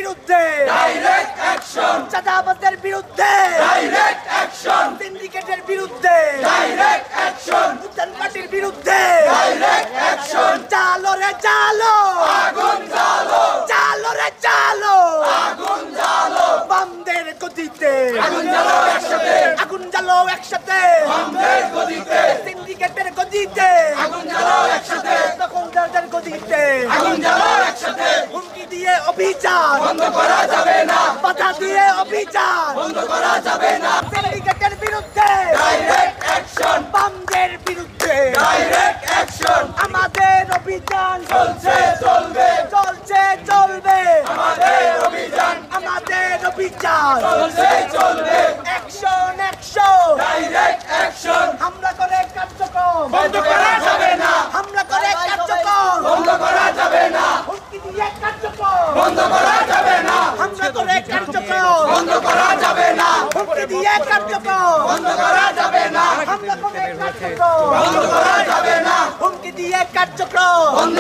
বিরুদ্ধে direct action, চাঁদাবাজদের বিরুদ্ধে direct action, সিন্ডিকেটের বিরুদ্ধে ডাইরেক্ট অ্যাকশন, ভুটান পার্টির বিরুদ্ধে ডাইরেক্ট অ্যাকশন, চালো রে চালো আগুন জ্বালো, চালো রে চালো আগুন জ্বালো, বামদের গতিতে আগুন জ্বালো একসাথে, আগুন জ্বালো একসাথে বামদের গদিতে, সিন্ডিকেটের গতিতে আগুন জ্বালো একসাথে, দখলদারদের গতিতে আগুন জ্বালো একসাথে, হুমকি দিয়ে অভিযান বন্ধ করা যাবে না, বাধা দিয়ে অভিযান বন্ধ করা যাবে না, সিন্ডিকেটের বিরুদ্ধে ডাইরেক্ট অ্যাকশন, বামদের বিরুদ্ধে ডাইরেক্ট অ্যাকশন, আমাদের অভিযান চলছে চলবে, চলছে চলবে আমাদের অভিযান, আমাদের অভিযান চলছে চলবে, অ্যাকশন অ্যাকশন ডাইরেক্ট অ্যাকশন, হামলা করে কার্যক্রম বন্ধ করা যাবে না, হামলা করে কার্যক্রম বন্ধ করা যাবে না, হুমকি দিয়ে কার্যক্রম বন্ধ করা যাবে না, হামলা করে কার্যক্রম বন্ধ করা যাবে না, হুমকি দিয়ে কার্যক্রম বন্ধ করা যাবে না, হামলা করে কার্যক্রম বন্ধ করা যাবে না, হুমকি দিয়ে কার্যক্রম বন্ধ